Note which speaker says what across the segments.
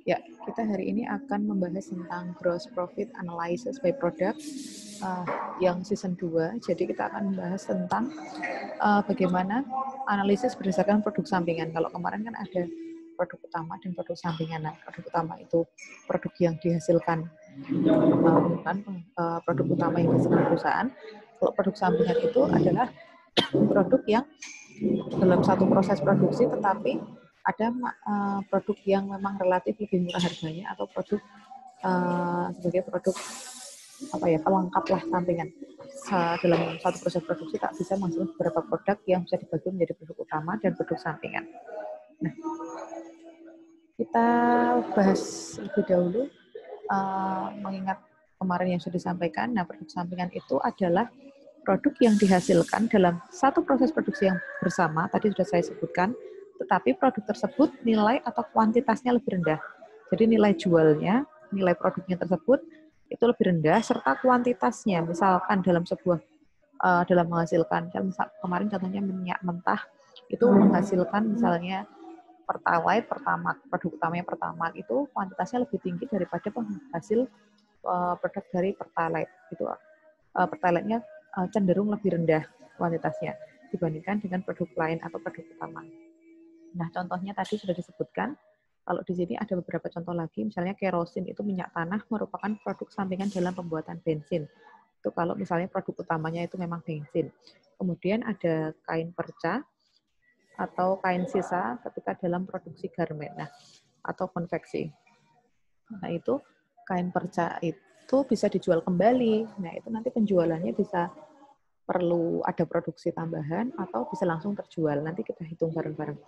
Speaker 1: Ya, kita hari ini akan membahas tentang gross profit analysis by product yang season 2. Jadi kita akan membahas tentang bagaimana analisis berdasarkan produk sampingan. Kalau kemarin kan ada produk utama dan produk sampingan. Nah, produk utama itu produk yang dihasilkan bukan produk utama yang dihasilkan perusahaan. Kalau produk sampingan itu adalah produk yang dalam satu proses produksi tetapi ada produk yang memang relatif lebih murah harganya atau produk sebagai produk pelengkap lah sampingan. Dalam satu proses produksi tak bisa menghasilkan beberapa produk yang bisa dibagi menjadi produk utama dan produk sampingan. Nah, kita bahas lebih dahulu mengingat kemarin yang sudah disampaikan. Nah, produk sampingan itu adalah produk yang dihasilkan dalam satu proses produksi yang bersama, tadi sudah saya sebutkan, tetapi produk tersebut nilai atau kuantitasnya lebih rendah. Jadi nilai jualnya, nilai produknya tersebut itu lebih rendah, serta kuantitasnya, misalkan dalam sebuah, dalam menghasilkan, kemarin contohnya minyak mentah, itu menghasilkan misalnya Pertalite, produk utamanya Pertamax itu kuantitasnya lebih tinggi daripada penghasil produk dari Pertalite. Itu Pertalite-nya cenderung lebih rendah kuantitasnya dibandingkan dengan produk lain atau produk utama. Nah, contohnya tadi sudah disebutkan. Kalau di sini ada beberapa contoh lagi, misalnya kerosin itu minyak tanah merupakan produk sampingan dalam pembuatan bensin. Itu kalau misalnya produk utamanya itu memang bensin. Kemudian ada kain perca atau kain sisa ketika dalam produksi garment, atau konveksi. Nah, itu kain perca itu bisa dijual kembali. Nah, itu nanti penjualannya bisa perlu ada produksi tambahan atau bisa langsung terjual. Nanti kita hitung bareng-bareng.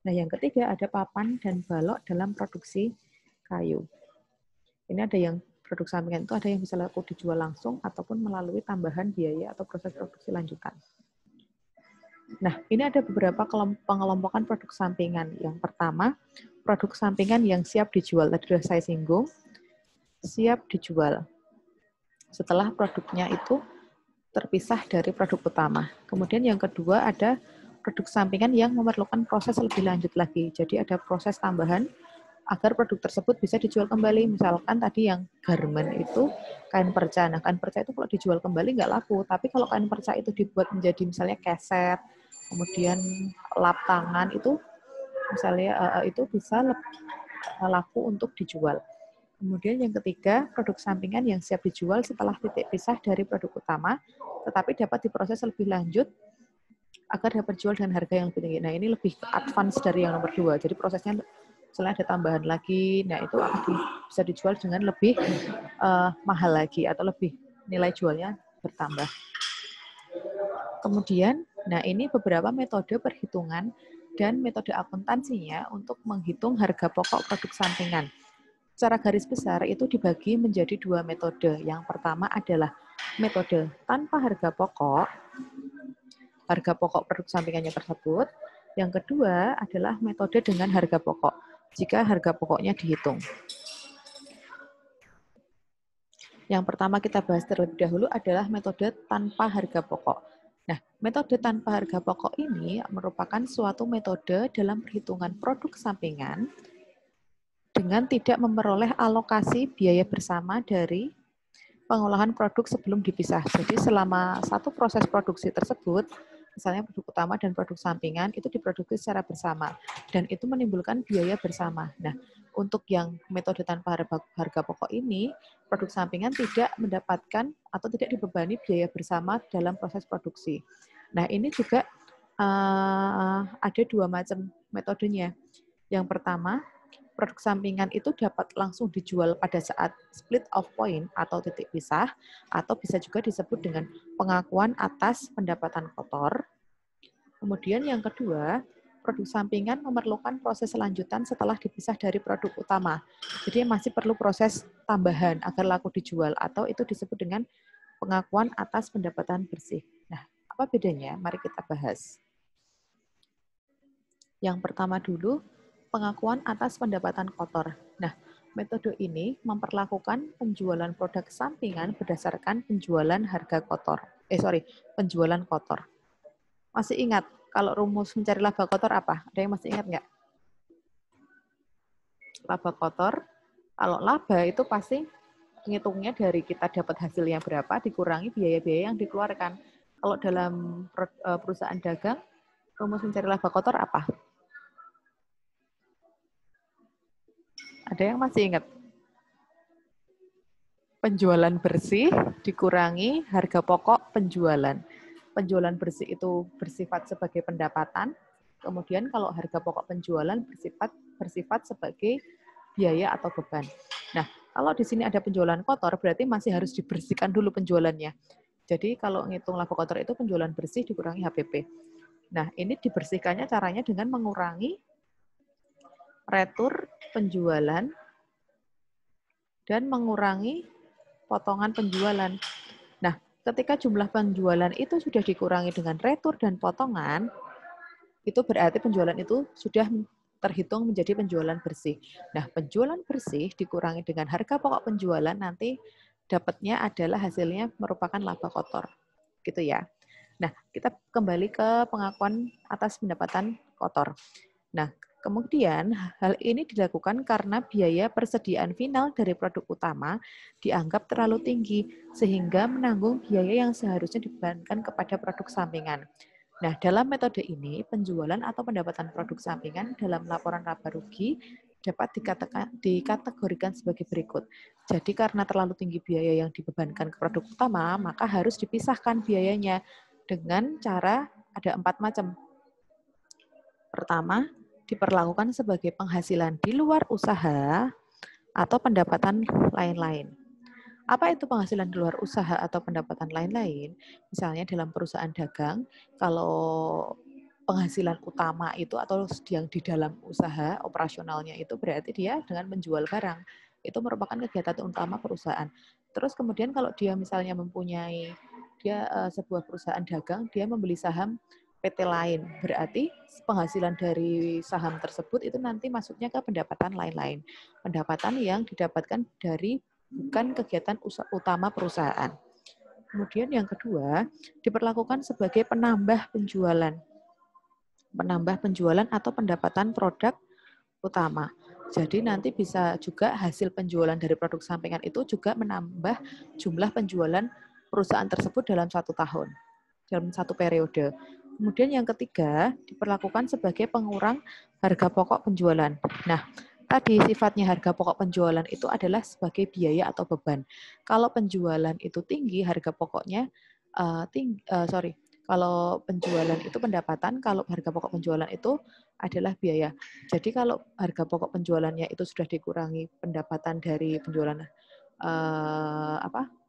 Speaker 1: Nah, yang ketiga ada papan dan balok dalam produksi kayu. Ini ada yang produk sampingan itu ada yang bisa laku dijual langsung ataupun melalui tambahan biaya atau proses produksi lanjutan. Nah, ini ada beberapa pengelompokan produk sampingan. Yang pertama, produk sampingan yang siap dijual. Tadi sudah saya singgung, siap dijual. Setelah produknya itu terpisah dari produk utama. Kemudian yang kedua ada produk sampingan yang memerlukan proses lebih lanjut lagi. Jadi ada proses tambahan agar produk tersebut bisa dijual kembali. Misalkan tadi yang garment itu kain perca. Nah, kain perca itu kalau dijual kembali nggak laku. Tapi kalau kain perca itu dibuat menjadi misalnya keset, kemudian lap tangan itu misalnya itu bisa laku untuk dijual. Kemudian yang ketiga, produk sampingan yang siap dijual setelah titik pisah dari produk utama, tetapi dapat diproses lebih lanjut agar dapat dijual dengan harga yang lebih tinggi. Nah, ini lebih advance dari yang nomor 2. Jadi prosesnya setelah ada tambahan lagi, nah itu akan bisa dijual dengan lebih mahal lagi atau lebih nilai jualnya bertambah. Kemudian, nah ini beberapa metode perhitungan dan metode akuntansinya untuk menghitung harga pokok produk sampingan. Secara garis besar itu dibagi menjadi 2 metode. Yang pertama adalah metode tanpa harga pokok produk sampingannya tersebut. Yang kedua adalah metode dengan harga pokok, jika harga pokoknya dihitung. Yang pertama kita bahas terlebih dahulu adalah metode tanpa harga pokok. Nah, metode tanpa harga pokok ini merupakan suatu metode dalam perhitungan produk sampingan dengan tidak memperoleh alokasi biaya bersama dari pengolahan produk sebelum dipisah. Jadi selama satu proses produksi tersebut, misalnya produk utama dan produk sampingan, itu diproduksi secara bersama. Dan itu menimbulkan biaya bersama. Nah, untuk yang metode tanpa harga pokok ini, produk sampingan tidak mendapatkan atau tidak dibebani biaya bersama dalam proses produksi. Nah, ini juga ada 2 macam metodenya. Yang pertama, produk sampingan itu dapat langsung dijual pada saat split off point atau titik pisah, atau bisa juga disebut dengan pengakuan atas pendapatan kotor. Kemudian yang kedua, produk sampingan memerlukan proses lanjutan setelah dipisah dari produk utama. Jadi masih perlu proses tambahan agar laku dijual, atau itu disebut dengan pengakuan atas pendapatan bersih. Nah, apa bedanya? Mari kita bahas. Yang pertama dulu, pengakuan atas pendapatan kotor. Nah, metode ini memperlakukan penjualan produk sampingan berdasarkan penjualan kotor. Masih ingat kalau rumus mencari laba kotor apa? Ada yang masih ingat nggak? laba kotor. Kalau laba itu pasti ngitungnya dari kita dapat hasilnya berapa dikurangi biaya-biaya yang dikeluarkan. Kalau dalam perusahaan dagang, rumus mencari laba kotor apa? Ada yang masih ingat? Penjualan bersih dikurangi harga pokok penjualan. Penjualan bersih itu bersifat sebagai pendapatan, kemudian kalau harga pokok penjualan bersifat sebagai biaya atau beban. Nah, kalau di sini ada penjualan kotor, berarti masih harus dibersihkan dulu penjualannya. Jadi kalau ngitung laba kotor itu penjualan bersih dikurangi HPP. Nah, ini dibersihkannya caranya dengan mengurangi retur penjualan dan mengurangi potongan penjualan. Nah, ketika jumlah penjualan itu sudah dikurangi dengan retur dan potongan, itu berarti penjualan itu sudah terhitung menjadi penjualan bersih. Nah, penjualan bersih dikurangi dengan harga pokok penjualan, nanti dapatnya adalah hasilnya merupakan laba kotor. Gitu ya. Nah, kita kembali ke pengakuan atas pendapatan kotor. Nah, kemudian hal ini dilakukan karena biaya persediaan final dari produk utama dianggap terlalu tinggi sehingga menanggung biaya yang seharusnya dibebankan kepada produk sampingan. Nah, dalam metode ini penjualan atau pendapatan produk sampingan dalam laporan laba rugi dapat dikategorikan sebagai berikut. Jadi karena terlalu tinggi biaya yang dibebankan ke produk utama, maka harus dipisahkan biayanya dengan cara ada 4 macam. Pertama, diperlakukan sebagai penghasilan di luar usaha atau pendapatan lain-lain. Apa itu penghasilan di luar usaha atau pendapatan lain-lain? Misalnya dalam perusahaan dagang, kalau penghasilan utama itu atau yang di dalam usaha operasionalnya itu berarti dia dengan menjual barang. Itu merupakan kegiatan utama perusahaan. Terus kemudian kalau dia misalnya mempunyai sebuah perusahaan dagang, dia membeli saham PT lain. Berarti penghasilan dari saham tersebut itu nanti masuknya ke pendapatan lain-lain. Pendapatan yang didapatkan dari bukan kegiatan utama perusahaan. Kemudian yang kedua, diperlakukan sebagai penambah penjualan. Penambah penjualan atau pendapatan produk utama. Jadi nanti bisa juga hasil penjualan dari produk sampingan itu juga menambah jumlah penjualan perusahaan tersebut dalam 1 tahun, dalam 1 periode. Kemudian yang ketiga, diperlakukan sebagai pengurang harga pokok penjualan. Nah, tadi sifatnya harga pokok penjualan itu adalah sebagai biaya atau beban. Kalau penjualan itu tinggi, harga pokoknya kalau penjualan itu pendapatan, kalau harga pokok penjualan itu adalah biaya. Jadi kalau harga pokok penjualannya itu sudah dikurangi pendapatan dari penjualan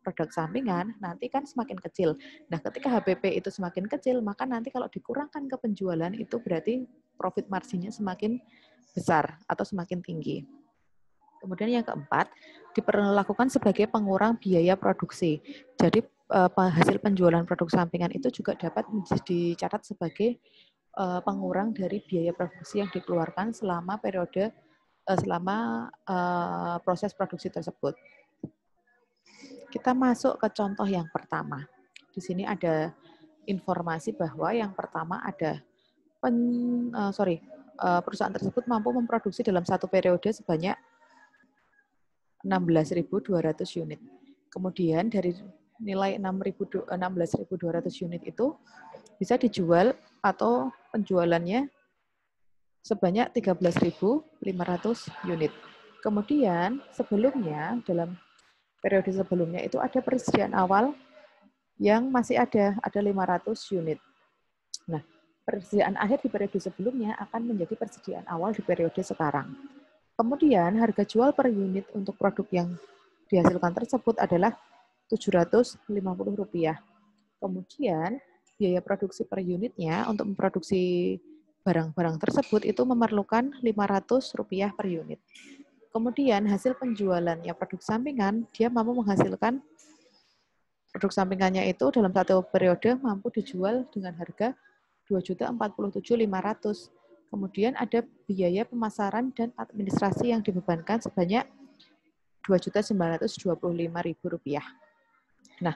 Speaker 1: produk sampingan, nanti kan semakin kecil. Nah, ketika HPP itu semakin kecil, maka nanti kalau dikurangkan ke penjualan itu berarti profit marginnya semakin besar atau semakin tinggi. Kemudian yang keempat, diperlakukan sebagai pengurang biaya produksi. Jadi hasil penjualan produk sampingan itu juga dapat dicatat sebagai pengurang dari biaya produksi yang dikeluarkan selama proses produksi tersebut. Kita masuk ke contoh yang pertama. Di sini ada informasi bahwa yang pertama ada perusahaan tersebut mampu memproduksi dalam 1 periode sebanyak 16.200 unit. Kemudian dari nilai 16.200 unit itu bisa dijual atau penjualannya sebanyak 13.500 unit. Kemudian sebelumnya dalam periode sebelumnya itu ada persediaan awal yang masih ada 500 unit. Nah, persediaan akhir di periode sebelumnya akan menjadi persediaan awal di periode sekarang. Kemudian harga jual per unit untuk produk yang dihasilkan tersebut adalah Rp750. Kemudian biaya produksi per unitnya untuk memproduksi barang-barang tersebut itu memerlukan Rp500 per unit. Kemudian hasil penjualannya produk sampingan, dia mampu menghasilkan produk sampingannya itu dalam 1 periode mampu dijual dengan harga Rp2.047.500. Kemudian ada biaya pemasaran dan administrasi yang dibebankan sebanyak Rp2.925.000. Nah,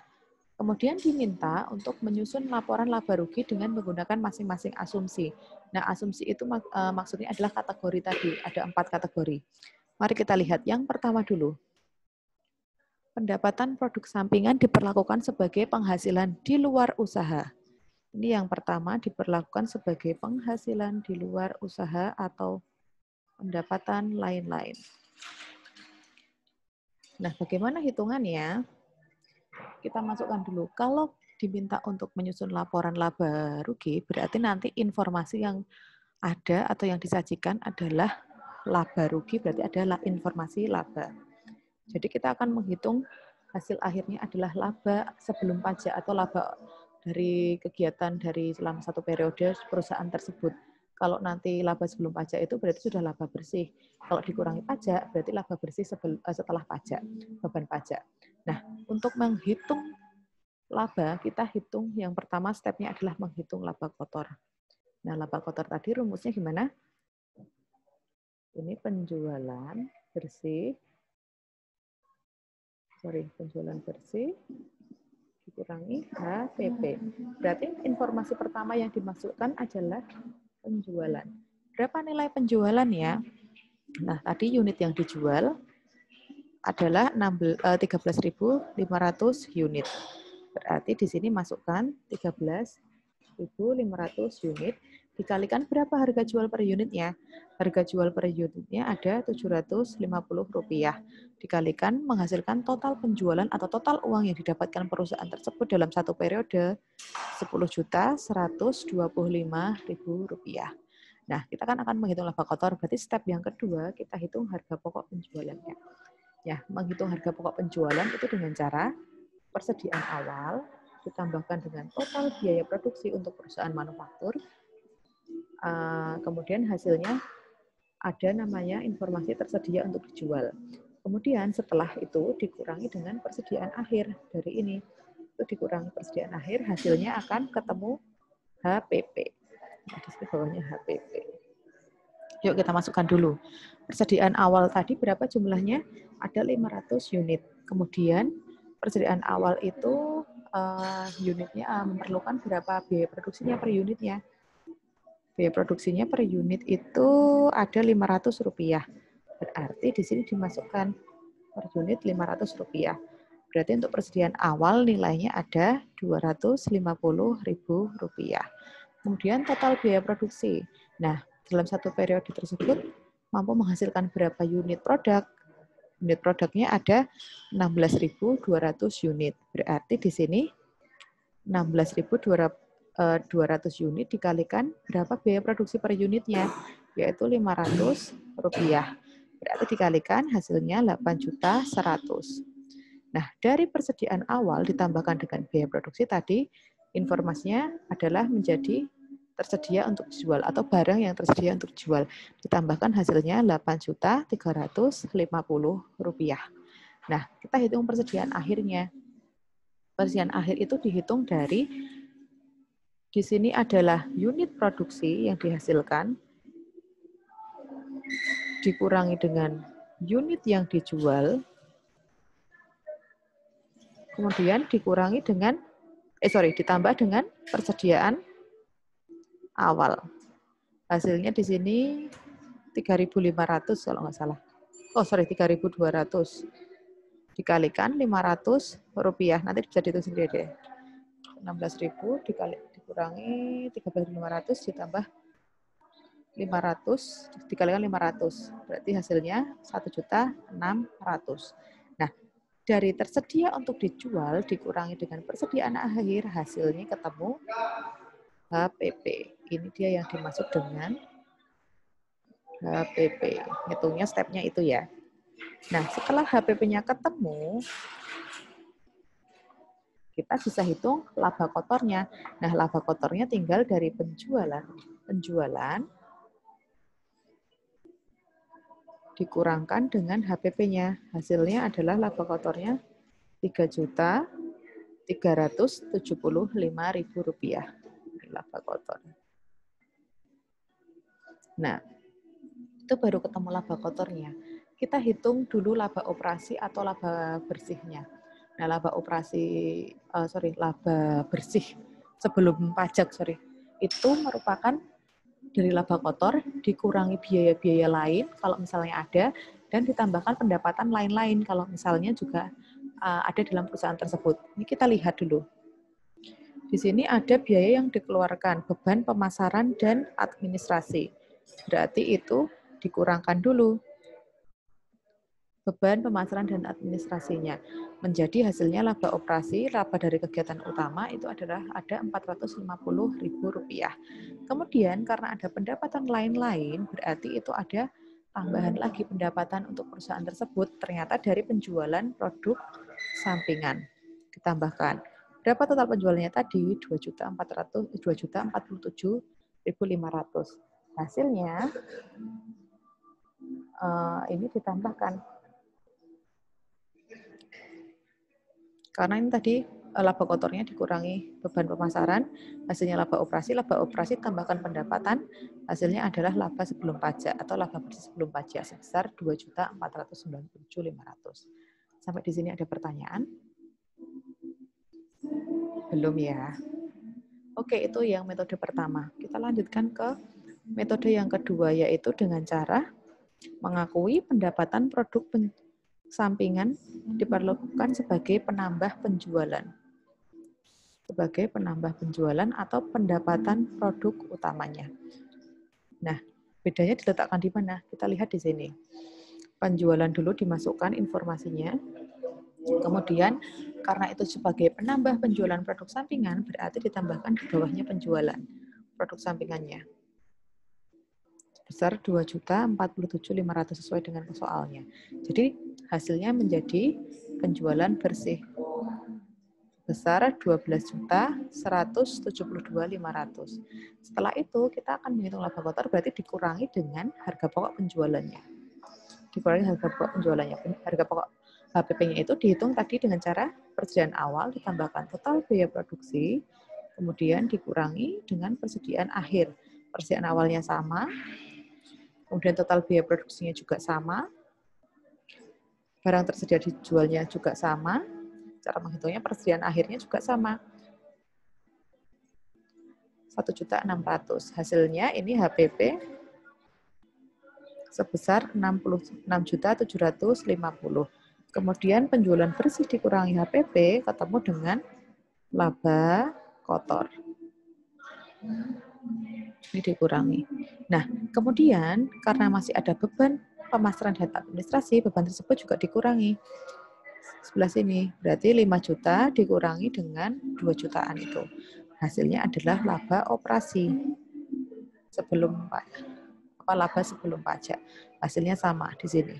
Speaker 1: kemudian diminta untuk menyusun laporan laba rugi dengan menggunakan masing-masing asumsi. Nah, asumsi itu maksudnya adalah kategori tadi, ada 4 kategori. Mari kita lihat yang pertama dulu. Pendapatan produk sampingan diperlakukan sebagai penghasilan di luar usaha. Ini yang pertama, diperlakukan sebagai penghasilan di luar usaha atau pendapatan lain-lain. Nah, bagaimana hitungannya? Kita masukkan dulu. Kalau diminta untuk menyusun laporan laba rugi, berarti nanti informasi yang ada atau yang disajikan adalah laba rugi, berarti adalah informasi laba. Jadi kita akan menghitung hasil akhirnya adalah laba sebelum pajak atau laba dari kegiatan dari selama satu periode perusahaan tersebut. Kalau nanti laba sebelum pajak itu berarti sudah laba bersih. Kalau dikurangi pajak berarti laba bersih setelah pajak, beban pajak. Nah, untuk menghitung laba, kita hitung yang pertama stepnya adalah menghitung laba kotor. Nah, laba kotor tadi rumusnya gimana? Ini penjualan bersih. Penjualan bersih dikurangi HPP. Berarti informasi pertama yang dimasukkan adalah penjualan. Berapa nilai penjualan ya? Nah, tadi unit yang dijual adalah 13.500 unit. Berarti di sini masukkan 13.500 unit dikalikan berapa harga jual per unitnya? Harga jual per unitnya ada Rp750. Dikalikan menghasilkan total penjualan atau total uang yang didapatkan perusahaan tersebut dalam satu periode Rp10.125.000. Nah, kita kan akan menghitung laba kotor, berarti step yang kedua kita hitung harga pokok penjualannya. Ya, menghitung harga pokok penjualan itu dengan cara persediaan awal ditambahkan dengan total biaya produksi untuk perusahaan manufaktur. Kemudian hasilnya ada namanya informasi tersedia untuk dijual. Kemudian setelah itu dikurangi dengan persediaan akhir dari ini. Itu dikurangi persediaan akhir, hasilnya akan ketemu HPP. Di sini bawahnya HPP. Yuk kita masukkan dulu. Persediaan awal tadi berapa jumlahnya? Ada 500 unit. Kemudian persediaan awal itu unitnya memerlukan berapa biaya produksinya per unitnya? Biaya produksinya per unit itu ada Rp500. Berarti di sini dimasukkan per unit Rp500. Berarti untuk persediaan awal nilainya ada Rp250.000. Kemudian total biaya produksi. Nah, dalam satu periode tersebut mampu menghasilkan berapa unit produk? Unit produknya ada 16.200 unit. Berarti di sini 16.200 unit dikalikan berapa biaya produksi per unitnya, yaitu Rp500. Berarti dikalikan hasilnya 8.100.000. Nah, dari persediaan awal ditambahkan dengan biaya produksi tadi, informasinya adalah menjadi tersedia untuk dijual atau barang yang tersedia untuk dijual. Ditambahkan hasilnya Rp8.350.000. Nah, kita hitung persediaan akhirnya. Persediaan akhir itu dihitung dari di sini adalah unit produksi yang dihasilkan dikurangi dengan unit yang dijual, kemudian dikurangi dengan ditambah dengan persediaan awal. Hasilnya di sini 3.500 kalau nggak salah. 3.200. Dikalikan Rp500. Nanti bisa dihitung sendiri deh. 16.000 dikurangi 13.500 ditambah 500 dikalikan 500. Berarti hasilnya 1.600.000. Nah, dari tersedia untuk dijual dikurangi dengan persediaan akhir, hasilnya ketemu HPP. Ini dia yang dimaksud dengan HPP. Hitungnya stepnya itu ya. Nah, setelah HPP-nya ketemu, kita bisa hitung laba kotornya. Nah, laba kotornya tinggal dari penjualan dikurangkan dengan HPP-nya. Hasilnya adalah laba kotornya Rp3.375.000. Laba kotor. Nah, itu baru ketemu laba kotornya. Kita hitung dulu laba operasi atau laba bersihnya. Nah, laba bersih sebelum pajak, itu merupakan dari laba kotor dikurangi biaya-biaya lain kalau misalnya ada, dan ditambahkan pendapatan lain-lain kalau misalnya juga ada dalam perusahaan tersebut. Ini kita lihat dulu. Di sini ada biaya yang dikeluarkan, beban pemasaran dan administrasi. Berarti itu dikurangkan dulu. Beban pemasaran dan administrasinya. Menjadi hasilnya laba operasi, laba dari kegiatan utama itu adalah ada Rp450.000. Kemudian karena ada pendapatan lain-lain, berarti itu ada tambahan lagi pendapatan untuk perusahaan tersebut ternyata dari penjualan produk sampingan. Ditambahkan. Berapa total penjualannya tadi? 2.047.500. Hasilnya ini ditambahkan. Karena ini tadi laba kotornya dikurangi beban pemasaran, hasilnya laba operasi tambahkan pendapatan, hasilnya adalah laba sebelum pajak atau laba bersih sebelum pajak sebesar 2.497.500. Sampai di sini ada pertanyaan? Belum ya? Oke, itu yang metode pertama. Kita lanjutkan ke metode yang kedua, yaitu dengan cara mengakui pendapatan produk sampingan diperlakukan sebagai penambah penjualan. Sebagai penambah penjualan atau pendapatan produk utamanya. Nah, bedanya diletakkan di mana? Kita lihat di sini. Penjualan dulu dimasukkan informasinya. Kemudian karena itu sebagai penambah penjualan produk sampingan, berarti ditambahkan di bawahnya penjualan produk sampingannya. Besar 2.047.500 sesuai dengan soalnya. Jadi hasilnya menjadi penjualan bersih besar 12.172.500. Setelah itu kita akan menghitung laba kotor berarti dikurangi dengan harga pokok penjualannya. Dikurangi harga pokok penjualannya. Harga pokok HPP-nya itu dihitung tadi dengan cara persediaan awal ditambahkan total biaya produksi, kemudian dikurangi dengan persediaan akhir. Persediaan awalnya sama, kemudian total biaya produksinya juga sama, barang tersedia dijualnya juga sama, cara menghitungnya persediaan akhirnya juga sama. 1.600.000. Hasilnya ini HPP sebesar 66.750. Kemudian penjualan bersih dikurangi HPP ketemu dengan laba kotor. Ini dikurangi. Nah, kemudian karena masih ada beban pemasaran dan administrasi, beban tersebut juga dikurangi. Sebelah sini, berarti 5 juta dikurangi dengan 2 jutaan itu. Hasilnya adalah laba operasi sebelum laba sebelum pajak. Hasilnya sama di sini.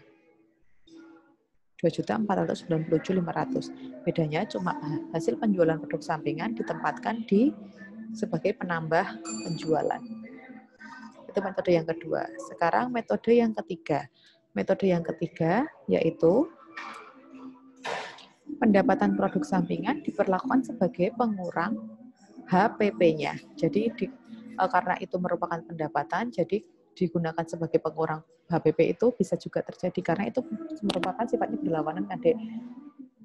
Speaker 1: 2.497.500. Bedanya cuma hasil penjualan produk sampingan ditempatkan sebagai penambah penjualan. Itu metode yang kedua. Sekarang metode yang ketiga. Metode yang ketiga yaitu pendapatan produk sampingan diperlakukan sebagai pengurang HPP-nya. Jadi karena itu merupakan pendapatan, jadi digunakan sebagai pengurang HPP itu bisa juga terjadi karena itu merupakan sifatnya berlawanan, Adik.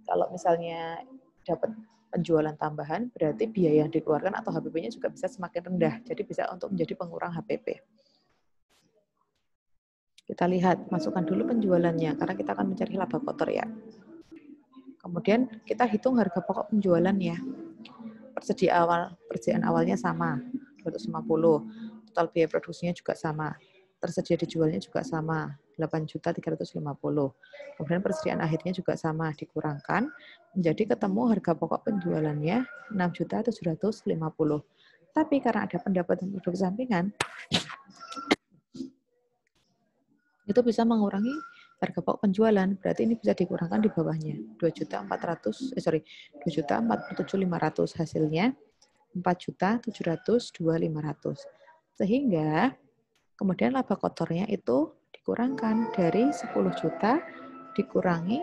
Speaker 1: Kalau misalnya dapat penjualan tambahan, berarti biaya yang dikeluarkan atau HPP-nya juga bisa semakin rendah. Jadi bisa untuk menjadi pengurang HPP. Kita lihat, masukkan dulu penjualannya karena kita akan mencari laba kotor ya. Kemudian kita hitung harga pokok penjualannya. Persediaan awalnya sama, 250. Total biaya produksinya juga sama. Tersedia dijualnya juga sama, 8.350. Kemudian persediaan akhirnya juga sama, dikurangkan menjadi ketemu harga pokok penjualannya 6.750. Tapi karena ada pendapatan produk sampingan, itu bisa mengurangi harga pokok penjualan, berarti ini bisa dikurangkan di bawahnya 2.447.500. Hasilnya 4.702.500. Sehingga kemudian laba kotornya itu dikurangkan dari 10 juta dikurangi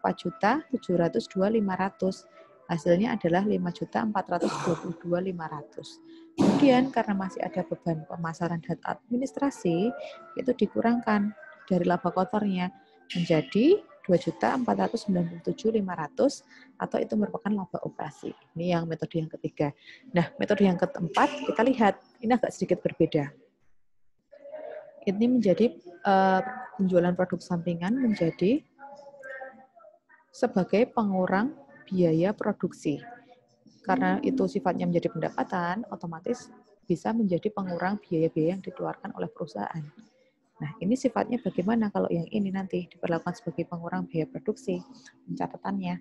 Speaker 1: 4.702.500. Hasilnya adalah 5.422.500. Kemudian karena masih ada beban pemasaran dan administrasi, itu dikurangkan dari laba kotornya menjadi 2.497.500 atau itu merupakan laba operasi. Ini yang metode yang ketiga. Nah, metode yang keempat kita lihat ini agak sedikit berbeda. Ini menjadi penjualan produk sampingan menjadi sebagai pengurang biaya produksi. Karena itu sifatnya menjadi pendapatan, otomatis bisa menjadi pengurang biaya-biaya yang dikeluarkan oleh perusahaan. Nah, ini sifatnya bagaimana kalau yang ini nanti diperlakukan sebagai pengurang biaya produksi, pencatatannya.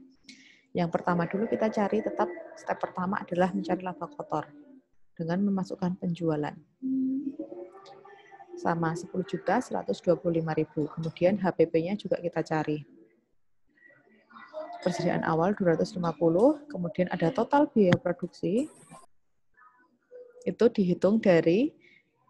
Speaker 1: Yang pertama dulu kita cari, tetap step pertama adalah mencari laba kotor dengan memasukkan penjualan. Sama 10.125.000. Kemudian HPP-nya juga kita cari. Persediaan awal 250, kemudian ada total biaya produksi, itu dihitung dari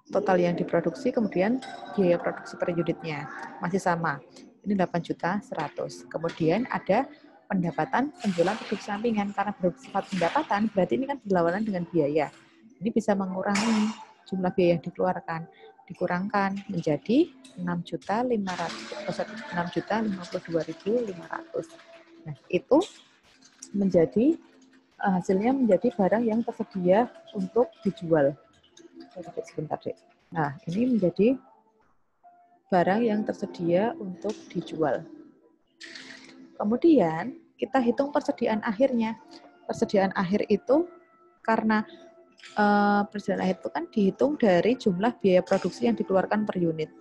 Speaker 1: total yang diproduksi, kemudian biaya produksi per unitnya. Masih sama, ini 8.100.000. Kemudian ada pendapatan penjualan produk sampingan, karena bersifat pendapatan, berarti ini kan berlawanan dengan biaya. Ini bisa mengurangi jumlah biaya yang dikeluarkan, dikurangkan menjadi 6.052.500. Nah, itu menjadi hasilnya menjadi barang yang tersedia untuk dijual. Sebentar, Dek. Nah, ini menjadi barang yang tersedia untuk dijual. Kemudian kita hitung persediaan akhirnya. Persediaan akhir itu karena persediaan akhir itu kan dihitung dari jumlah biaya produksi yang dikeluarkan per unit.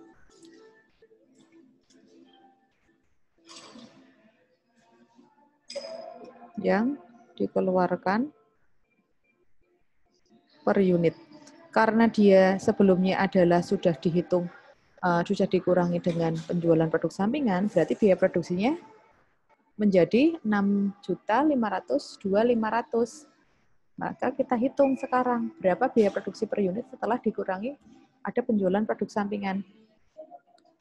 Speaker 1: Yang dikeluarkan per unit. Karena dia sebelumnya adalah sudah dihitung, sudah dikurangi dengan penjualan produk sampingan, berarti biaya produksinya menjadi 6.502.500. Maka kita hitung sekarang berapa biaya produksi per unit setelah dikurangi ada penjualan produk sampingan.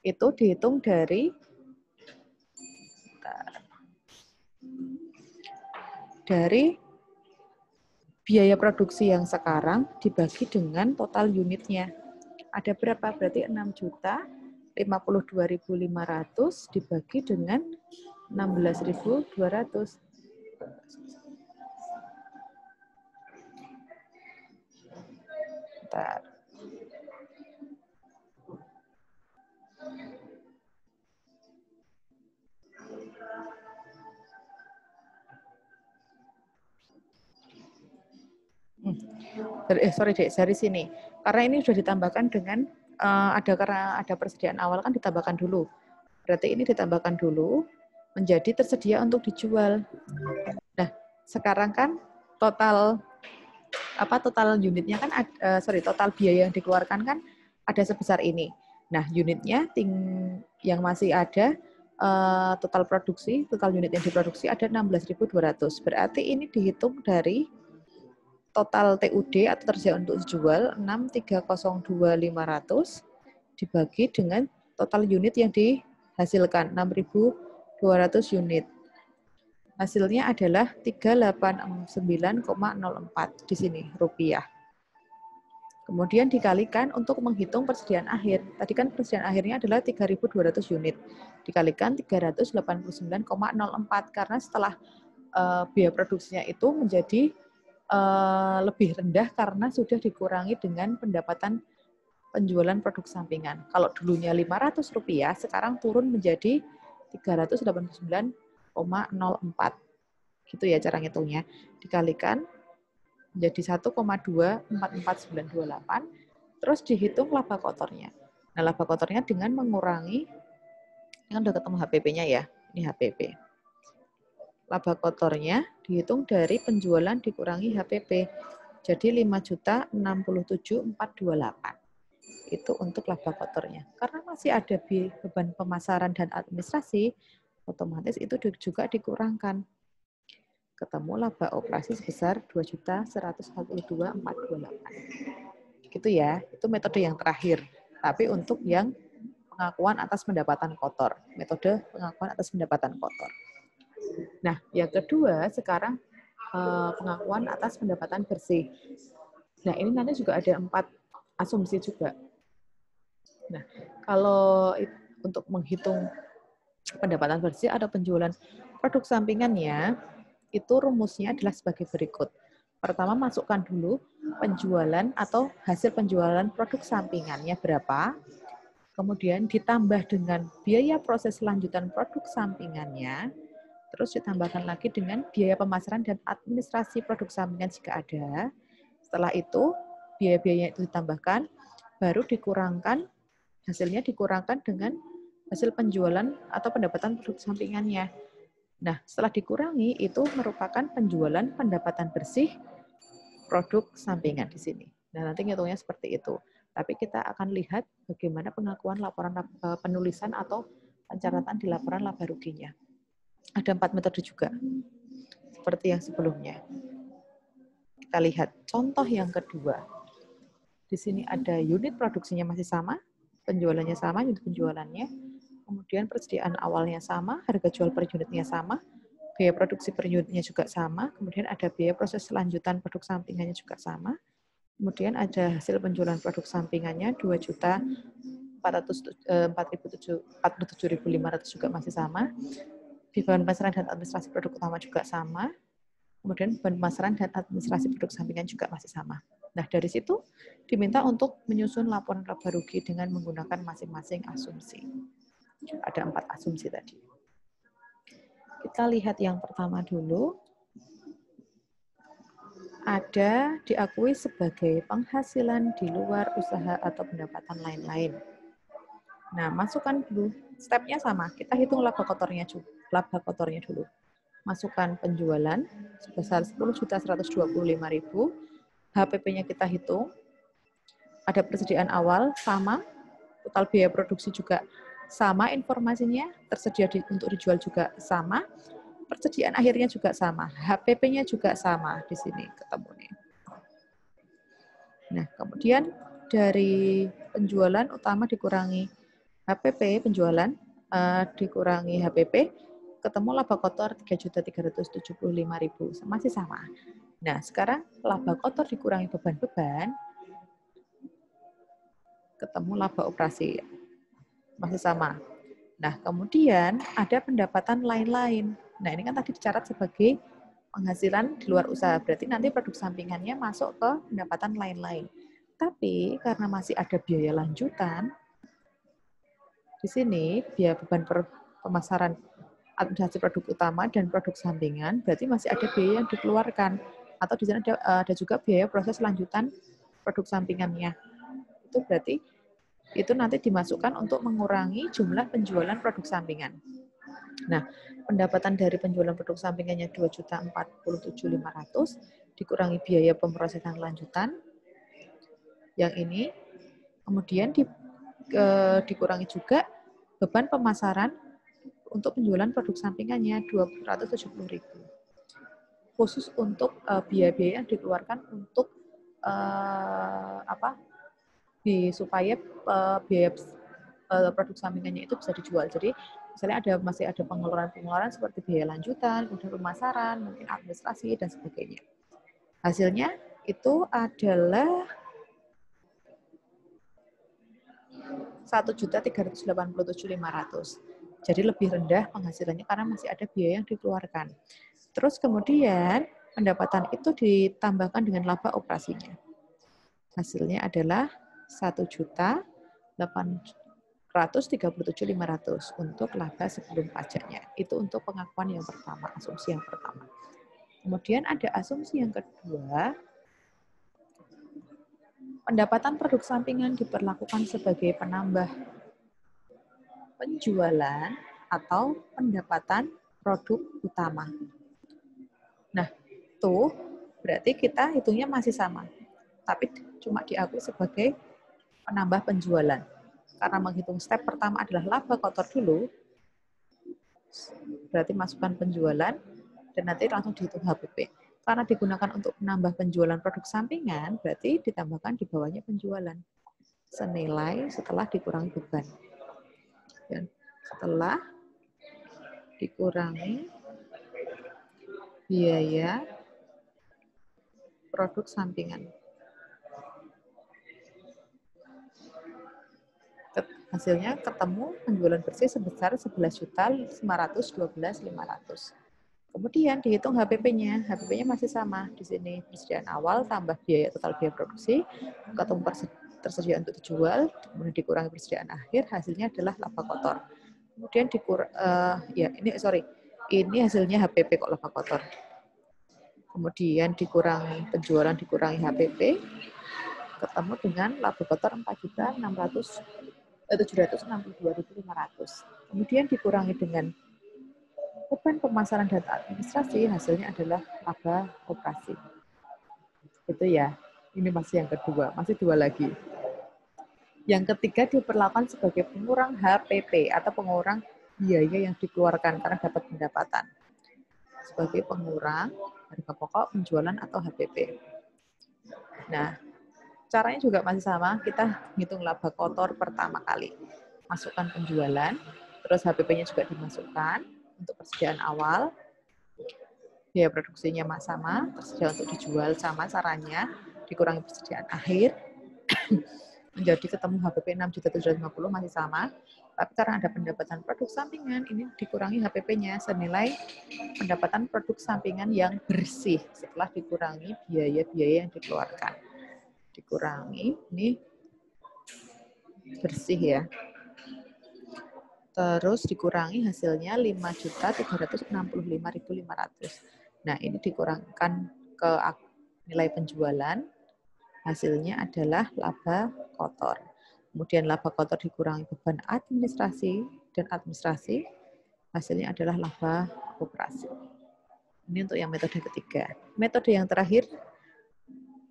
Speaker 1: Itu dihitung dari biaya produksi yang sekarang dibagi dengan total unitnya. Ada berapa? Berarti 6.052.500 dibagi dengan 16.200. Bentar. Sorry Dek, dari sini. Karena ini sudah ditambahkan dengan karena ada persediaan awal kan ditambahkan dulu. Berarti ini ditambahkan dulu menjadi tersedia untuk dijual. Nah, sekarang kan total unitnya kan total biaya yang dikeluarkan kan ada sebesar ini. Nah, unitnya yang masih ada total unit yang diproduksi ada 16.200. Berarti ini dihitung dari total TUD atau tersedia untuk dijual 6.302.500 dibagi dengan total unit yang dihasilkan 6.200 unit. Hasilnya adalah 389,04 di sini rupiah. Kemudian dikalikan untuk menghitung persediaan akhir. Tadi kan persediaan akhirnya adalah 3.200 unit. Dikalikan 389,04 karena setelah biaya produksinya itu menjadi lebih rendah karena sudah dikurangi dengan pendapatan penjualan produk sampingan. Kalau dulunya Rp500, sekarang turun menjadi 389,04. Gitu ya cara ngitungnya. Dikalikan menjadi 1,244.928, terus dihitung laba kotornya. Nah, laba kotornya dengan mengurangi, kan udah ketemu HPP-nya ya, ini HPP. Laba kotornya dihitung dari penjualan dikurangi HPP. Jadi 5.067.428. Itu untuk laba kotornya. Karena masih ada beban pemasaran dan administrasi, otomatis itu juga dikurangkan. Ketemu laba operasi sebesar 2.142.428. Gitu ya, itu metode yang terakhir. Tapi untuk yang pengakuan atas pendapatan kotor. Metode pengakuan atas pendapatan kotor. Nah, yang kedua sekarang pengakuan atas pendapatan bersih. Nah, ini nanti juga ada 4 asumsi juga. Nah, kalau untuk menghitung pendapatan bersih atau penjualan produk sampingannya, itu rumusnya adalah sebagai berikut. Pertama, masukkan dulu penjualan atau hasil penjualan produk sampingannya berapa. kemudian ditambah dengan biaya proses lanjutan produk sampingannya, terus ditambahkan lagi dengan biaya pemasaran dan administrasi produk sampingan jika ada. Setelah itu, biaya-biaya itu ditambahkan, baru dikurangkan, hasilnya dikurangkan dengan hasil penjualan atau pendapatan produk sampingannya. Nah, setelah dikurangi, itu merupakan penjualan pendapatan bersih produk sampingan di sini. Nah, nanti ngitungnya seperti itu. Tapi kita akan lihat bagaimana pengakuan laporan penulisan atau pencatatan di laporan laba ruginya. Ada 4 metode juga, seperti yang sebelumnya. Kita lihat contoh yang kedua. Di sini ada unit produksinya masih sama, penjualannya sama, unit penjualannya, kemudian persediaan awalnya sama, harga jual per unitnya sama, biaya produksi per unitnya juga sama, kemudian ada biaya proses lanjutan produk sampingannya juga sama, kemudian ada hasil penjualan produk sampingannya 2.447.500 juga masih sama, beban pemasaran dan administrasi produk utama juga sama, kemudian beban pemasaran dan administrasi produk sampingan juga masih sama. Nah, dari situ diminta untuk menyusun laporan laba rugi dengan menggunakan masing-masing asumsi. Ada 4 asumsi tadi. Kita lihat yang pertama dulu. Ada diakui sebagai penghasilan di luar usaha atau pendapatan lain-lain. Nah, masukkan dulu. Stepnya sama. Kita hitung laba kotornya dulu. Masukkan penjualan sebesar 10.125.000. HPP-nya kita hitung. Ada persediaan awal sama. Total biaya produksi juga sama informasinya. Tersedia untuk dijual juga sama. Persediaan akhirnya juga sama, HPP-nya juga sama di sini ketemu nih. Nah, kemudian dari penjualan utama dikurangi HPP, penjualan dikurangi HPP, ketemu laba kotor 3.375.000, masih sama. Nah, sekarang laba kotor dikurangi beban-beban, ketemu laba operasi, masih sama. Nah, kemudian ada pendapatan lain-lain. Nah, ini kan tadi dicatat sebagai penghasilan di luar usaha. Berarti nanti produk sampingannya masuk ke pendapatan lain-lain. Tapi karena masih ada biaya lanjutan, di sini biaya beban pemasaran administrasi produk utama dan produk sampingan, berarti masih ada biaya yang dikeluarkan. Atau di sana ada juga biaya proses lanjutan produk sampingannya. Itu berarti itu nanti dimasukkan untuk mengurangi jumlah penjualan produk sampingan. Nah, pendapatan dari penjualan produk sampingannya 2.047.500 dikurangi biaya pemrosesan lanjutan. Yang ini kemudian dikurangi juga beban pemasaran untuk penjualan produk sampingannya 270.000. Khusus untuk biaya-biaya yang dikeluarkan untuk supaya biaya produk sampingannya itu bisa dijual. Jadi misalnya masih ada pengeluaran-pengeluaran seperti biaya lanjutan, kemudian pemasaran, mungkin administrasi dan sebagainya. Hasilnya itu adalah 1.387.500. Jadi lebih rendah penghasilannya karena masih ada biaya yang dikeluarkan. Terus kemudian pendapatan itu ditambahkan dengan laba operasinya. Hasilnya adalah 1.837.500 untuk laba sebelum pajaknya. Itu untuk pengakuan yang pertama, asumsi yang pertama. Kemudian ada asumsi yang kedua, pendapatan produk sampingan diperlakukan sebagai penambah penjualan atau pendapatan produk utama. Nah, tuh berarti kita hitungnya masih sama, tapi cuma diakui sebagai penambah penjualan. Karena menghitung step pertama adalah laba kotor dulu, berarti masukkan penjualan, dan nanti langsung dihitung HPP. Karena digunakan untuk menambah penjualan produk sampingan, berarti ditambahkan di bawahnya penjualan. Senilai setelah dikurangi beban. Dan setelah dikurangi biaya produk sampingan. Hasilnya ketemu penjualan bersih sebesar 11.512.500. Kemudian dihitung HPP-nya. HPP-nya masih sama di sini, persediaan awal tambah biaya total biaya produksi, ketemu tersedia untuk dijual, kemudian dikurangi persediaan akhir, hasilnya adalah laba kotor. Kemudian ini hasilnya HPP kok laba kotor. Kemudian dikurangi penjualan, dikurangi HPP, ketemu dengan laba kotor 4.762.500. Kemudian dikurangi dengan beban pemasaran dan administrasi, hasilnya adalah laba operasi. Itu ya. Ini masih yang kedua, masih dua lagi. Yang ketiga diperlakukan sebagai pengurang HPP atau pengurang biaya yang dikeluarkan karena dapat pendapatan. Sebagai pengurang harga pokok, penjualan atau HPP. Nah, caranya juga masih sama, kita hitung laba kotor pertama kali. Masukkan penjualan, terus HPP-nya juga dimasukkan untuk persediaan awal. Biaya produksinya sama, tersedia untuk dijual sama caranya, dikurangi persediaan akhir, menjadi ketemu HPP 6.750 masih sama, tapi karena ada pendapatan produk sampingan, ini dikurangi HPP-nya senilai pendapatan produk sampingan yang bersih setelah dikurangi biaya-biaya yang dikeluarkan. Dikurangi, ini bersih ya. Terus dikurangi hasilnya 5.365.500. Nah, ini dikurangkan ke nilai penjualan, hasilnya adalah laba kotor. Kemudian laba kotor dikurangi beban administrasi, dan administrasi hasilnya adalah laba operasi. Ini untuk yang metode ketiga. Metode yang terakhir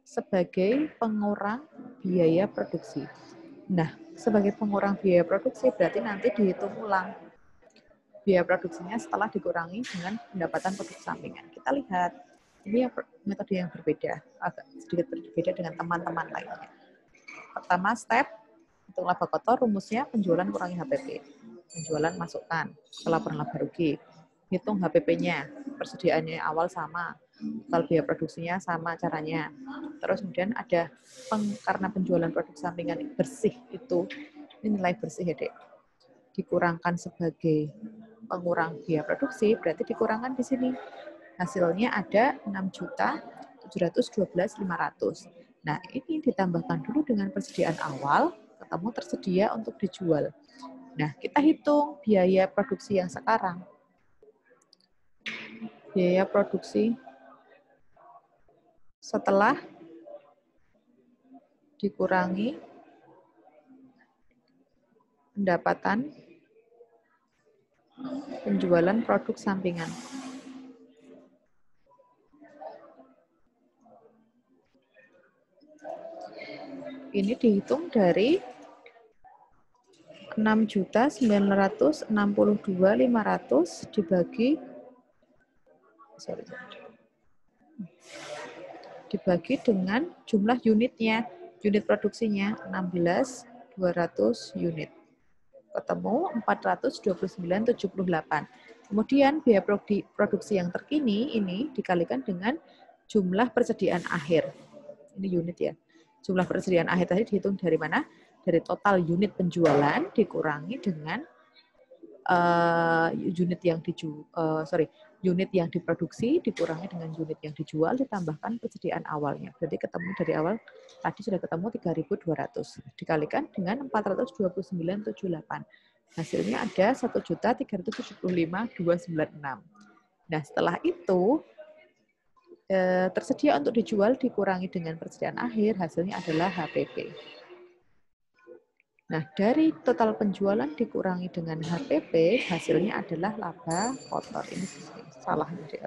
Speaker 1: sebagai pengurang biaya produksi. Nah, sebagai pengurang biaya produksi berarti nanti dihitung ulang biaya produksinya setelah dikurangi dengan pendapatan produk sampingan. Kita lihat, ini metode yang berbeda, agak sedikit berbeda dengan teman-teman lainnya. Pertama step, untuk laba kotor, rumusnya penjualan kurangi HPP. Penjualan masukkan ke laporan laba rugi. Hitung HPP-nya, persediaannya awal sama, total biaya produksinya sama caranya. Terus kemudian ada, karena penjualan produk sampingan bersih itu, ini nilai bersih ya dek, dikurangkan sebagai pengurang biaya produksi, berarti dikurangkan di sini. Hasilnya ada 6.712.500. Nah, ini ditambahkan dulu dengan persediaan awal, ketemu tersedia untuk dijual. Nah, kita hitung biaya produksi yang sekarang. Biaya produksi setelah dikurangi pendapatan penjualan produk sampingan. Ini dihitung dari 6.962.500 dibagi dengan jumlah unitnya, unit produksinya 16.200 unit. Ketemu 429.78. Kemudian biaya produksi yang terkini ini dikalikan dengan jumlah persediaan akhir. Ini unit ya. Jumlah persediaan akhir tadi dihitung dari mana? Dari total unit penjualan dikurangi dengan unit yang diproduksi dikurangi dengan unit yang dijual ditambahkan persediaan awalnya. Berarti ketemu dari awal tadi sudah ketemu 3.200 dikalikan dengan 429.78. Hasilnya ada 1.375.296. Nah, setelah itu tersedia untuk dijual dikurangi dengan persediaan akhir, hasilnya adalah HPP. Nah, dari total penjualan dikurangi dengan HPP, hasilnya adalah laba kotor. Ini salah jadi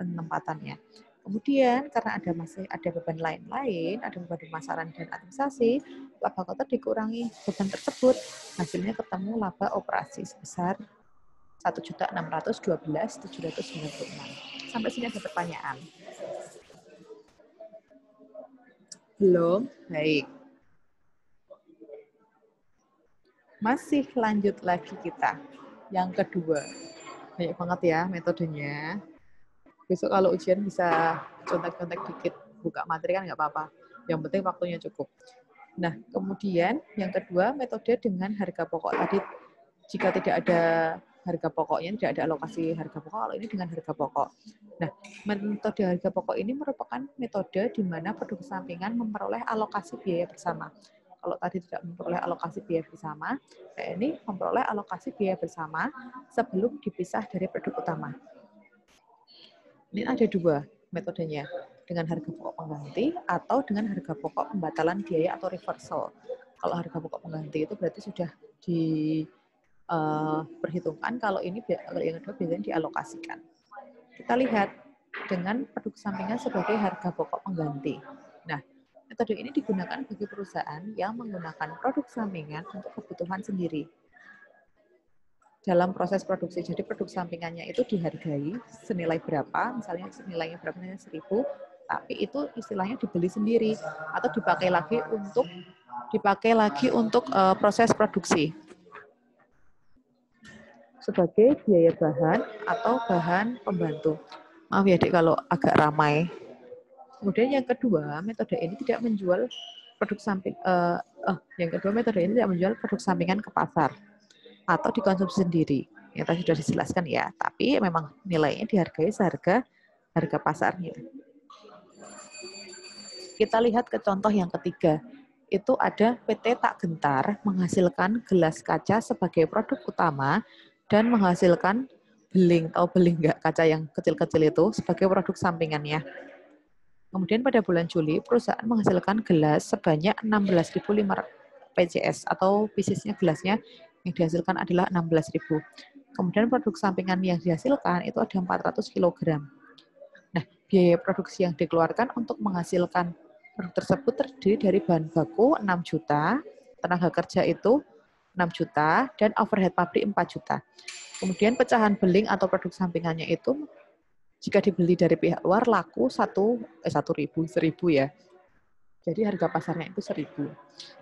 Speaker 1: penempatannya. Kemudian karena masih ada beban lain-lain, ada beban pemasaran dan administrasi, laba kotor dikurangi beban tersebut, hasilnya ketemu laba operasi sebesar 1.612.796. Sampai sini ada pertanyaan? Belum? Baik. Masih lanjut lagi kita. Yang kedua. Banyak banget ya metodenya. Besok kalau ujian bisa contek-contek dikit. Buka materi kan nggak apa-apa. Yang penting waktunya cukup. Nah, kemudian yang kedua metode dengan harga pokok. Tadi jika tidak ada harga pokoknya, tidak ada alokasi harga pokok, kalau ini dengan harga pokok. Nah, metode harga pokok ini merupakan metode di mana produk sampingan memperoleh alokasi biaya bersama. Kalau tadi tidak memperoleh alokasi biaya bersama, ini memperoleh alokasi biaya bersama sebelum dipisah dari produk utama. Ini ada dua metodenya, dengan harga pokok pengganti atau dengan harga pokok pembatalan biaya atau reversal. Kalau harga pokok pengganti itu berarti sudah diperhitungkan, kalau ini yang kedua biasanya dialokasikan. Kita lihat dengan produk sampingan sebagai harga pokok pengganti. Nah, metode ini digunakan bagi perusahaan yang menggunakan produk sampingan untuk kebutuhan sendiri. Dalam proses produksi, jadi produk sampingannya itu dihargai senilai berapa, misalnya nilainya berapa, 1.000, tapi itu istilahnya dibeli sendiri atau dipakai lagi untuk proses produksi sebagai biaya bahan atau bahan pembantu. Maaf ya Dek kalau agak ramai. Kemudian yang kedua, metode ini tidak menjual produk sampingan ke pasar atau dikonsumsi sendiri. Yang tadi sudah dijelaskan ya, tapi memang nilainya dihargai seharga harga pasarnya. Kita lihat ke contoh yang ketiga. Itu ada PT Tak Gentar menghasilkan gelas kaca sebagai produk utama dan menghasilkan beling, tahu beling nggak, kaca yang kecil-kecil itu, sebagai produk sampingannya. Kemudian pada bulan Juli, perusahaan menghasilkan gelas sebanyak 16.500 PCS atau piecesnya gelasnya yang dihasilkan adalah 16.000. Kemudian produk sampingan yang dihasilkan itu ada 400 kg. Nah, biaya produksi yang dikeluarkan untuk menghasilkan produk tersebut terdiri dari bahan baku 6 juta, tenaga kerja itu 6 juta, dan overhead pabrik 4 juta. Kemudian pecahan beling atau produk sampingannya itu jika dibeli dari pihak luar laku 1.000 ya. Jadi harga pasarnya itu 1.000.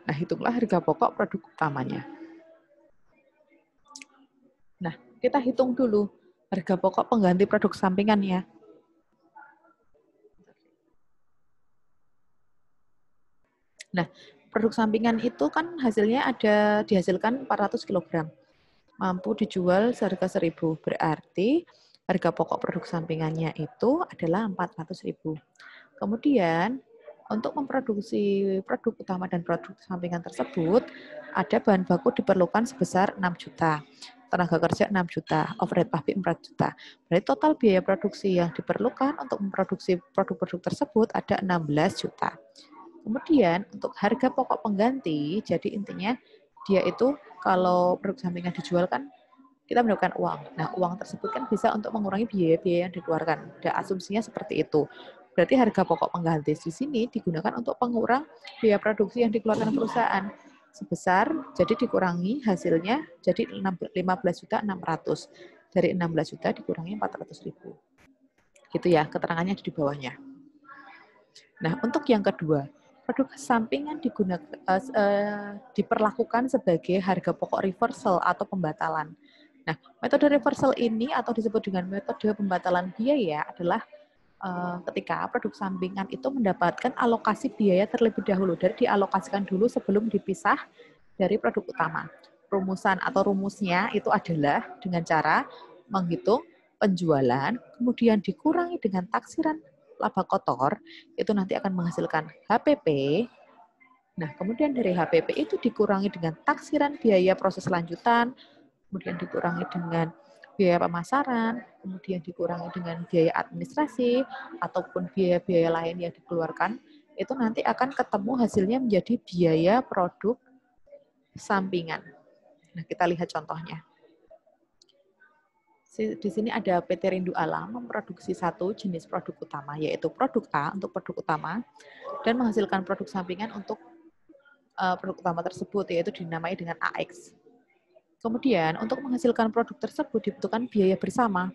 Speaker 1: Nah, hitunglah harga pokok produk utamanya. Nah, kita hitung dulu harga pokok pengganti produk sampingannya. Nah, produk sampingan itu kan hasilnya dihasilkan 400 kg. Mampu dijual seharga 1.000. Berarti harga pokok produk sampingannya itu adalah 400.000. Kemudian, untuk memproduksi produk utama dan produk sampingan tersebut, ada bahan baku diperlukan sebesar 6 juta, tenaga kerja 6 juta, overhead pabrik 4 juta. Berarti total biaya produksi yang diperlukan untuk memproduksi produk-produk tersebut ada 16 juta. Kemudian, untuk harga pokok pengganti, jadi intinya dia itu kalau produk sampingan dijual kan kita mendapatkan uang. Nah, uang tersebut kan bisa untuk mengurangi biaya-biaya yang dikeluarkan. Dan asumsinya seperti itu. Berarti harga pokok pengganti di sini digunakan untuk pengurang biaya produksi yang dikeluarkan perusahaan. Sebesar, jadi dikurangi hasilnya, jadi 15.600.000. Dari 16 juta dikurangi 400.000. Gitu ya, keterangannya di bawahnya. Nah, untuk yang kedua, produk sampingan diperlakukan sebagai harga pokok reversal atau pembatalan. Nah, metode reversal ini atau disebut dengan metode pembatalan biaya adalah ketika produk sampingan itu mendapatkan alokasi biaya terlebih dahulu, dari dialokasikan dulu sebelum dipisah dari produk utama. Rumusan atau rumusnya itu adalah dengan cara menghitung penjualan, kemudian dikurangi dengan taksiran laba kotor, itu nanti akan menghasilkan HPP. Nah, kemudian dari HPP itu dikurangi dengan taksiran biaya proses lanjutan, kemudian dikurangi dengan biaya pemasaran, kemudian dikurangi dengan biaya administrasi, ataupun biaya-biaya lain yang dikeluarkan, itu nanti akan ketemu hasilnya menjadi biaya produk sampingan. Nah, kita lihat contohnya. Di sini ada PT Rindu Alam memproduksi satu jenis produk utama, yaitu produk A untuk produk utama, dan menghasilkan produk sampingan untuk produk utama tersebut, yaitu dinamai dengan AX. Kemudian, untuk menghasilkan produk tersebut dibutuhkan biaya bersama.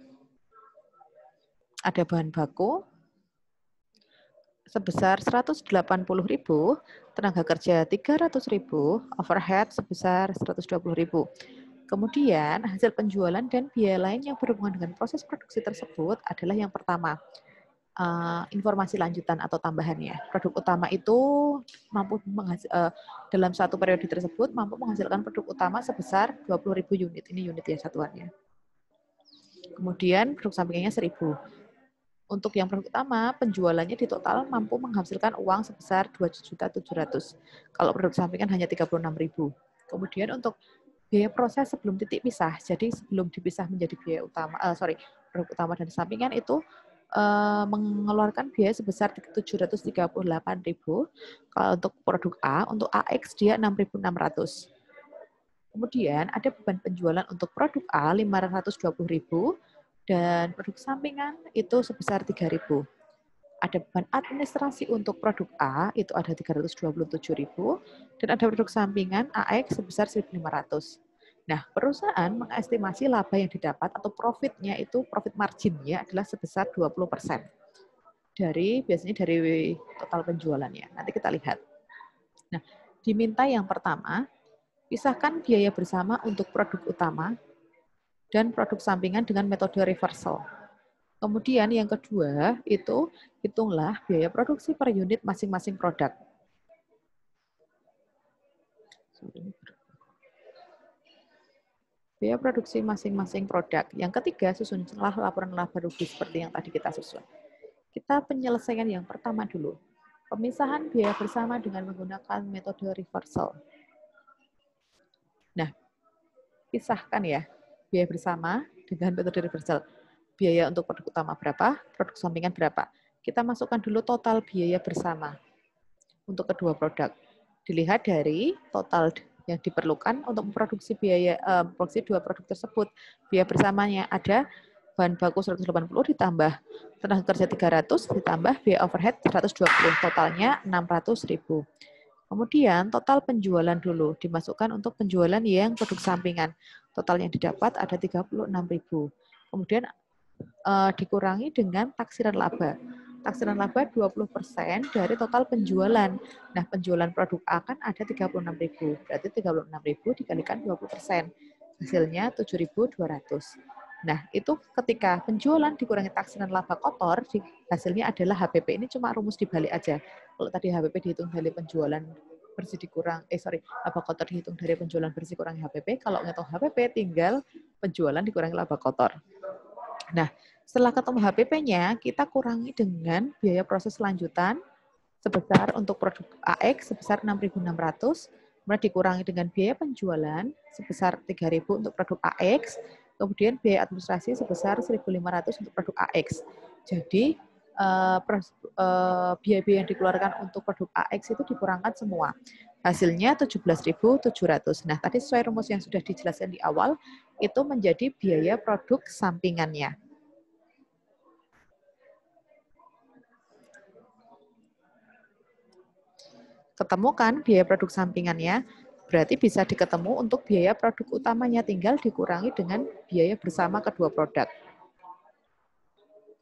Speaker 1: Ada bahan baku sebesar 180.000, tenaga kerja 300.000, overhead sebesar 120.000. Kemudian, hasil penjualan dan biaya lain yang berhubungan dengan proses produksi tersebut adalah yang pertama, informasi lanjutan atau tambahannya. Produk utama itu mampu dalam satu periode tersebut mampu menghasilkan produk utama sebesar 20.000 unit. Ini unit ya satuannya. Kemudian produk sampingannya 1.000. Untuk yang produk utama, penjualannya di total mampu menghasilkan uang sebesar 2.700.000. Kalau produk sampingan hanya 36.000. Kemudian untuk biaya proses sebelum titik pisah, jadi sebelum dipisah menjadi biaya utama, produk utama dan sampingan itu mengeluarkan biaya sebesar 738.000. Kalau untuk produk A, untuk AX dia 6.600. Kemudian ada beban penjualan untuk produk A 520.000 dan produk sampingan itu sebesar 3.000. Ada beban administrasi untuk produk A itu ada 327.000 dan ada produk sampingan AX sebesar 1.500. Nah, perusahaan mengestimasi laba yang didapat atau profitnya itu profit marginnya adalah sebesar 20% biasanya dari total penjualannya. Nanti kita lihat. Nah, diminta yang pertama, pisahkan biaya bersama untuk produk utama dan produk sampingan dengan metode reversal. Kemudian yang kedua itu hitunglah biaya produksi per unit masing-masing produk. Biaya produksi masing-masing produk. Yang ketiga, susunlah laporan laba rugi seperti yang tadi kita susun. Kita penyelesaian yang pertama dulu. Pemisahan biaya bersama dengan menggunakan metode reversal. Nah, pisahkan ya, biaya bersama dengan metode reversal. Biaya untuk produk utama berapa, produk sampingan berapa. Kita masukkan dulu total biaya bersama untuk kedua produk. Dilihat dari total yang diperlukan untuk memproduksi produksi dua produk tersebut. Biaya bersamanya ada bahan baku 180 ditambah tenaga kerja 300 ditambah biaya overhead 120, totalnya 600.000. Kemudian total penjualan dulu dimasukkan untuk penjualan yang produk sampingan. Total yang didapat ada 36.000. Kemudian dikurangi dengan taksiran laba. Taksiran laba 20% dari total penjualan. Nah, penjualan produk A kan ada 36.000. Berarti 36.000 dikalikan 20%. Hasilnya 7.200. Nah, itu ketika penjualan dikurangi taksiran laba kotor, hasilnya adalah HPP. Ini cuma rumus dibalik aja. Kalau tadi HPP dihitung dari penjualan bersih laba kotor dihitung dari penjualan bersih kurangi HPP. Kalau ngitung HPP tinggal penjualan dikurangi laba kotor. Nah, setelah ketemu HPP-nya, kita kurangi dengan biaya proses lanjutan sebesar untuk produk AX sebesar 6.600, kemudian dikurangi dengan biaya penjualan sebesar 3.000 untuk produk AX, kemudian biaya administrasi sebesar 1.500 untuk produk AX. Jadi, biaya-biaya yang dikeluarkan untuk produk AX itu dikurangkan semua. Hasilnya 17.700. Nah, tadi sesuai rumus yang sudah dijelaskan di awal, itu menjadi biaya produk sampingannya. Ketemukan biaya produk sampingannya, berarti bisa diketemu untuk biaya produk utamanya, tinggal dikurangi dengan biaya bersama kedua produk.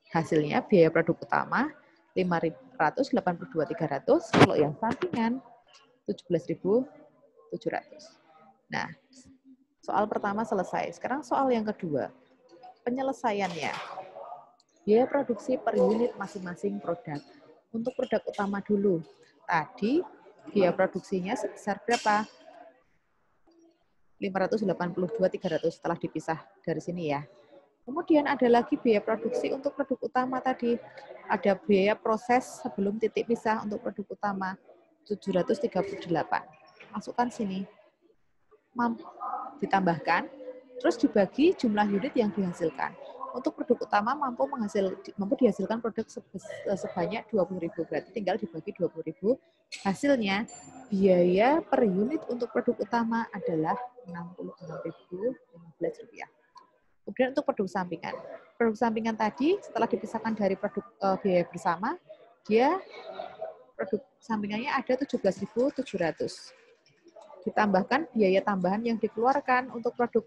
Speaker 1: Hasilnya biaya produk utama 582.300, kalau yang sampingan 17.700. Nah, soal pertama selesai. Sekarang soal yang kedua. Penyelesaiannya. Biaya produksi per unit masing-masing produk. Untuk produk utama dulu. Tadi biaya produksinya sebesar berapa? 582.300 setelah dipisah dari sini ya. Kemudian ada lagi biaya produksi untuk produk utama tadi. Ada biaya proses sebelum titik pisah untuk produk utama 738. Masukkan sini. Ditambahkan, terus dibagi jumlah unit yang dihasilkan. Untuk produk utama mampu dihasilkan produk sebanyak 20.000, berarti tinggal dibagi 20.000. Hasilnya biaya per unit untuk produk utama adalah Rp66.015. Kemudian untuk produk sampingan. Produk sampingan tadi setelah dipisahkan dari produk biaya bersama, dia produk sampingannya ada 17.700. Ditambahkan biaya tambahan yang dikeluarkan untuk produk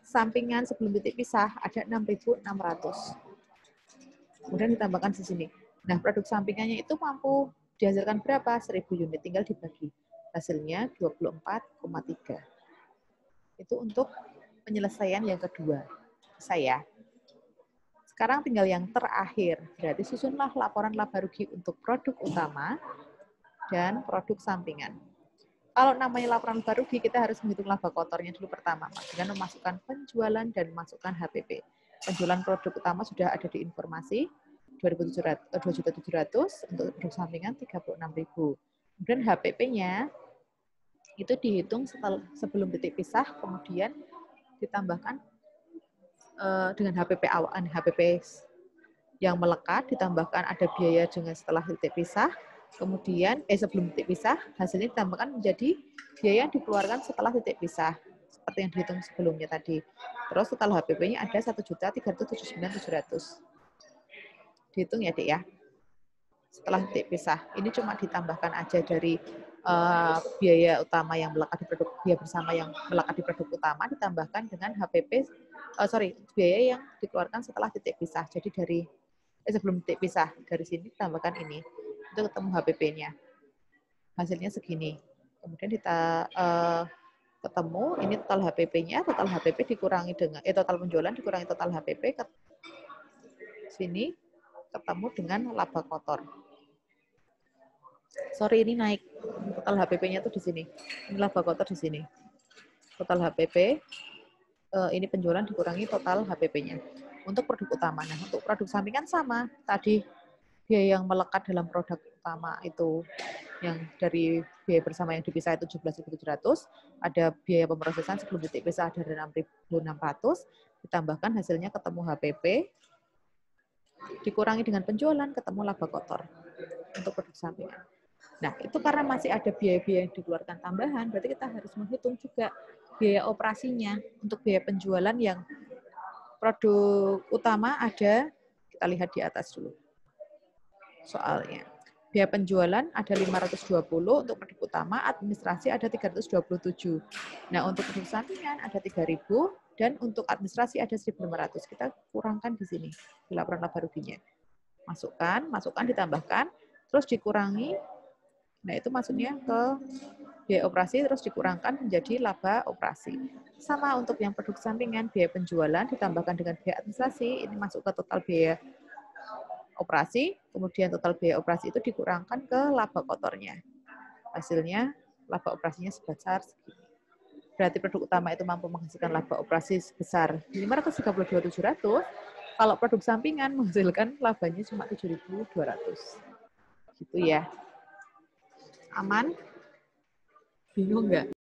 Speaker 1: sampingan sebelum titik pisah ada 6.600. Kemudian ditambahkan di sini. Nah, produk sampingannya itu mampu dihasilkan berapa? 1.000 unit, tinggal dibagi. Hasilnya 24,3. Itu untuk penyelesaian yang kedua. Saya. Sekarang tinggal yang terakhir. Berarti susunlah laporan laba rugi untuk produk utama dan produk sampingan. Kalau namanya laporan laba rugi, kita harus menghitung laba kotornya dulu pertama, dengan memasukkan penjualan dan memasukkan HPP. Penjualan produk utama sudah ada di informasi, 2.700, untuk produk sampingan 36.000. Kemudian HPP-nya itu dihitung sebelum titik pisah, kemudian ditambahkan dengan HPP awal, HPP yang melekat, ditambahkan ada biaya dengan setelah titik pisah, kemudian sebelum titik pisah, hasilnya ditambahkan menjadi biaya yang dikeluarkan setelah titik pisah, seperti yang dihitung sebelumnya tadi. Terus total HPP-nya ada 1.379.700. Dihitung ya, Dek ya. Setelah titik pisah, ini cuma ditambahkan aja dari biaya utama yang melekat di produk, biaya bersama yang melekat di produk utama, ditambahkan dengan HPP, biaya yang dikeluarkan setelah titik pisah. Jadi dari sebelum titik pisah, dari sini ditambahkan ini, itu ketemu HPP-nya. Hasilnya segini. Kemudian kita ketemu ini total HPP-nya, total HPP dikurangi dengan total penjualan dikurangi total HPP ke sini ketemu dengan laba kotor. Sorry, ini naik. Total HPP-nya tuh di sini. Ini laba kotor di sini. Total HPP ini penjualan dikurangi total HPP-nya. Untuk produk utama. Nah, untuk produk sampingan sama. Tadi biaya yang melekat dalam produk utama itu yang dari biaya bersama yang dipisah itu 17.700, ada biaya pemrosesan sebelum titik pisah dari 6.600, ditambahkan hasilnya ketemu HPP, dikurangi dengan penjualan, ketemu laba kotor untuk produk sampingan. Nah, itu karena masih ada biaya-biaya yang dikeluarkan tambahan, berarti kita harus menghitung juga biaya operasinya untuk biaya penjualan yang produk utama ada, kita lihat di atas dulu soalnya. Biaya penjualan ada 520 untuk produk utama, administrasi ada 327. Nah, untuk produk sampingan ada 3.000 dan untuk administrasi ada 1.500. Kita kurangkan di sini di laporan laba ruginya. Masukkan, ditambahkan, terus dikurangi. Nah, itu maksudnya ke biaya operasi terus dikurangkan menjadi laba operasi. Sama untuk yang produk sampingan, biaya penjualan ditambahkan dengan biaya administrasi, ini masuk ke total biaya operasi, kemudian total biaya operasi itu dikurangkan ke laba kotornya. Hasilnya laba operasinya sebesar segini. Berarti produk utama itu mampu menghasilkan laba operasi sebesar 532.700, kalau produk sampingan menghasilkan labanya cuma 7.200. Gitu ya. Aman? Bingung nggak?